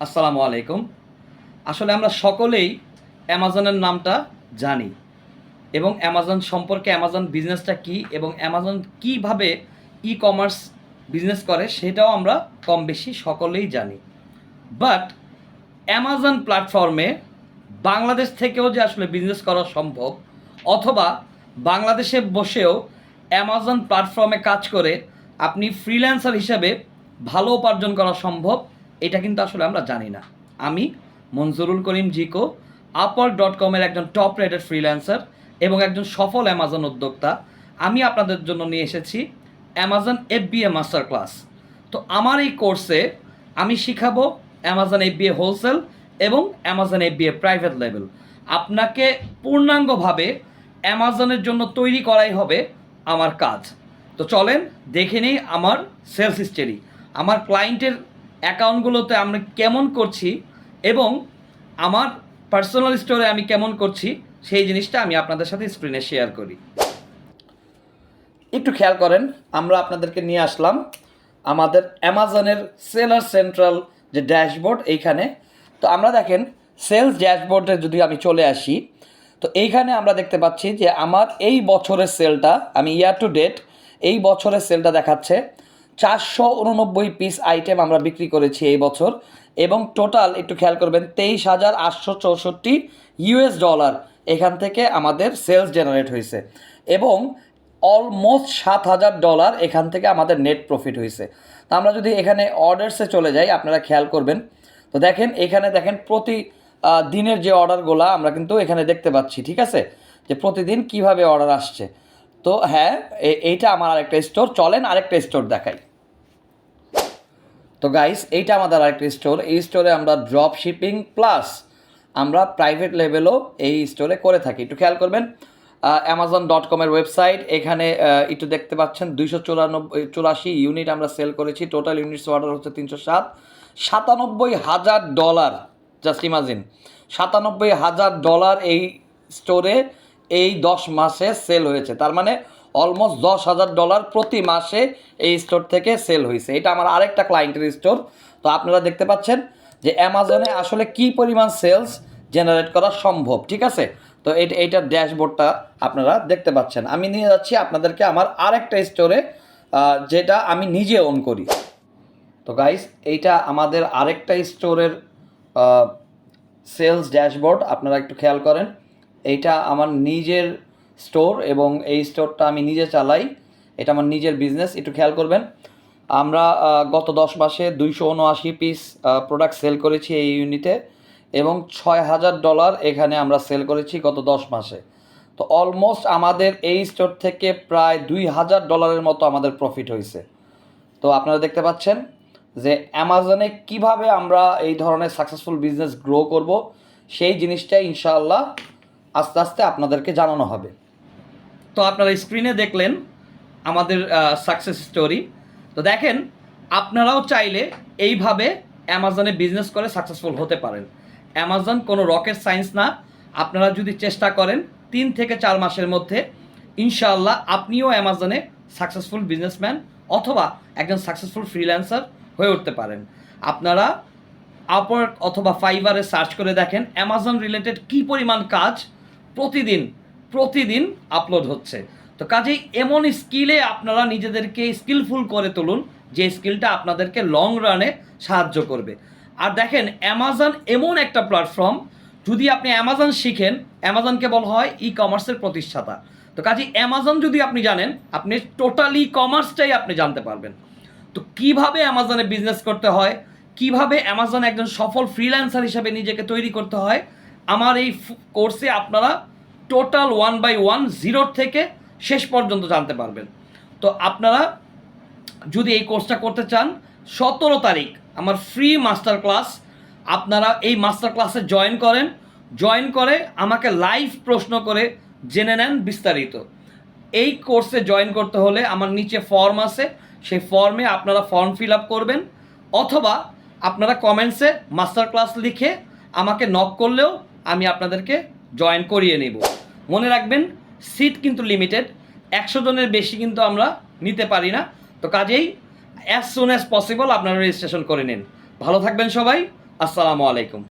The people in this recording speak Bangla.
আসসালামু আলাইকুম। আসলে আমরা সকলেই অ্যামাজনের নামটা জানি এবং অ্যামাজন সম্পর্কে অ্যামাজন বিজনেসটা কী এবং অ্যামাজন কীভাবে ই কমার্স বিজনেস করে সেটাও আমরা কম বেশি সকলেই জানি। বাট অ্যামাজন প্ল্যাটফর্মে বাংলাদেশ থেকেও যে আসলে বিজনেস করা সম্ভব, অথবা বাংলাদেশে বসেও অ্যামাজন প্ল্যাটফর্মে কাজ করে আপনি ফ্রিল্যান্সার হিসেবে ভালো উপার্জন করা সম্ভব, এটা কিন্তু আসলে আমরা জানি না। আমি মনজুরুল করিম জিকো, আপওয়ার্ক.com-এর একজন টপ রেটেড ফ্রিল্যান্সার এবং একজন সফল অ্যামাজন উদ্যোক্তা। আমি আপনাদের জন্য নিয়ে এসেছি অ্যামাজন FBA মাস্টার ক্লাস। তো আমার এই কোর্সে আমি শিখাবো অ্যামাজন FBA হোলসেল এবং অ্যামাজন FBA প্রাইভেট লেভেল। আপনাকে পূর্ণাঙ্গভাবে অ্যামাজনের জন্য তৈরি করাই হবে আমার কাজ। তো চলেন দেখে নিই আমার সেলস হিস্টোরি, আমার ক্লায়েন্টের অ্যাকাউন্টগুলোতে আমি কেমন করছি এবং আমার পার্সোনাল স্টোরে আমি কেমন করছি সেই জিনিসটা আমি আপনাদের সাথে স্ক্রিনে শেয়ার করি। একটু খেয়াল করেন, আমরা আপনাদেরকে নিয়ে আসলাম আমাদের অ্যামাজনের সেলার সেন্ট্রাল যে ড্যাশবোর্ড এইখানে। তো আমরা দেখেন সেলস ড্যাশবোর্ডে যদি আমি চলে আসি, তো এইখানে আমরা দেখতে পাচ্ছি যে আমার এই বছরের সেলটা, আমি ইয়ার টু ডেট এই বছরের সেলটা দেখাচ্ছে 489 পিস আইটেম আমরা বিক্রি করেছি এই বছর, এবং টোটাল একটু খেয়াল করবেন $23,864 এখান থেকে আমাদের সেলস জেনারেট হয়েছে, এবং অলমোস্ট $7,000 এখান থেকে আমাদের নেট প্রফিট হয়েছে। তো আমরা যদি এখানে অর্ডারসে চলে যাই, আপনারা খেয়াল করবেন, তো দেখেন এখানে দেখেন প্রতি দিনের যে অর্ডারগুলো আমরা কিন্তু এখানে দেখতে পাচ্ছি, ঠিক আছে, যে প্রতিদিন কিভাবে অর্ডার আসছে। তো হ্যাঁ, এইটা আমার আরেকটা স্টোর, চলেন আরেকটা স্টোর দেখাই। তো গাইস, এইটা আমাদের আরেকটা স্টোর। এই স্টোরে আমরা ড্রপ শিপিং প্লাস আমরা প্রাইভেট লেভেলও এই স্টোরে করে থাকি। একটু খেয়াল করবেন amazon.com-এর ওয়েবসাইট, এখানে একটু দেখতে পাচ্ছেন 284 ইউনিট আমরা সেল করেছি। টোটাল ইউনিটস অর্ডার হচ্ছে 307। $97,000, জাস্ট ইমাজিন, $97,000 এই স্টোরে এই 10 মাসে সেল হয়েছে। তার মানে অলমোস্ট $10,000 প্রতি মাসে এই স্টোর থেকে সেল হয়েছে। এটা আমার আরেকটা ক্লায়েন্টের স্টোর। তো আপনারা দেখতে পাচ্ছেন যে অ্যামাজনে আসলে কি পরিমাণ সেলস জেনারেট করা সম্ভব, ঠিক আছে। তো এইটার ড্যাশবোর্ডটা আপনারা দেখতে পাচ্ছেন। আমি নিয়ে যাচ্ছি আপনাদেরকে আমার আরেকটা স্টোরে, যেটা আমি নিজে ওন করি। তো গাইস, এইটা আমাদের আরেকটা স্টোরের সেলস ড্যাশবোর্ড, আপনারা একটু খেয়াল করেন। এইটা আমার নিজের স্টোর এবং এই স্টোরটা আমি নিজে চালাই, এটা আমার নিজের বিজনেস। একটু খেয়াল করবেন, আমরা গত 10 মাসে 279 পিস প্রোডাক্ট সেল করেছি এই ইউনিটে, এবং $6,000 এখানে আমরা সেল করেছি গত 10 মাসে। তো অলমোস্ট আমাদের এই স্টোর থেকে প্রায় $2,000 মতো আমাদের প্রফিট হয়েছে। তো আপনারা দেখতে পাচ্ছেন যে অ্যামাজনে কিভাবে আমরা এই ধরনের সাকসেসফুল বিজনেস গ্রো করব, সেই জিনিসটাই ইনশাআল্লাহ আস্তে আস্তে আপনাদেরকে জানানো হবে। তো আপনারা স্ক্রিনে দেখলেন আমাদের সাকসেস স্টোরি। তো দেখেন, আপনারাও চাইলে এইভাবে অ্যামাজনে বিজনেস করে সাকসেসফুল হতে পারেন। অ্যামাজন কোনো রকেট সায়েন্স না। আপনারা যদি চেষ্টা করেন 3 থেকে 4 মাসের মধ্যে ইনশাআল্লাহ আপনিও অ্যামাজনে সাকসেসফুল বিজনেসম্যান অথবা একজন সাকসেসফুল ফ্রিল্যান্সার হয়ে উঠতে পারেন। আপনারা আপওয়ার্ক অথবা ফাইবারে সার্চ করে দেখেন অ্যামাজন রিলেটেড কী পরিমাণ কাজ প্রতিদিন আপলোড হচ্ছে। তো কাজেই এমন স্কিলে আপনারা নিজেদেরকে স্কিলফুল করে তুলুন যে স্কিলটা আপনাদেরকে লং রানে সাহায্য করবে। আর দেখেন, অ্যামাজন এমন একটা প্ল্যাটফর্ম, যদি আপনি অ্যামাজন শিখেন, অ্যামাজনকে বলা হয় ই কমার্সের প্রতিষ্ঠাতা। তো কাজেই অ্যামাজন যদি আপনি জানেন, আপনি টোটাল ই কমার্সটাই আপনি জানতে পারবেন। তো কিভাবে অ্যামাজনে বিজনেস করতে হয়, কিভাবে অ্যামাজন একজন সফল ফ্রিল্যান্সার হিসেবে নিজেকে তৈরি করতে হয়, আমার এই কোর্সে আপনারা টোটাল 1 by 1 জিরো থেকে শেষ পর্যন্ত জানতে পারবেন। তো আপনারা যদি এই কোর্সটা করতে চান, 17 তারিখ আমার ফ্রি মাস্টার ক্লাস, আপনারা এই মাস্টার ক্লাসে জয়েন করে আমাকে লাইভ প্রশ্ন করে জেনে নেন বিস্তারিত। এই কোর্সে জয়েন করতে হলে আমার নিচে ফর্ম আছে, সেই ফর্মে আপনারা ফর্ম ফিল আপ করবেন, অথবা আপনারা কমেন্টসে মাস্টার ক্লাস লিখে আমাকে নক করলেও আমি আপনাদেরকে জয়েন করিয়ে নেব। মনে রাখবেন, সিট কিন্তু লিমিটেড, 100 জনের বেশি কিন্তু আমরা নিতে পারি না। তো কাজেই অ্যাজ সুন অ্যাজ পসিবল আপনারা রেজিস্ট্রেশন করে নিন। ভালো থাকবেন সবাই, আসসালামু আলাইকুম।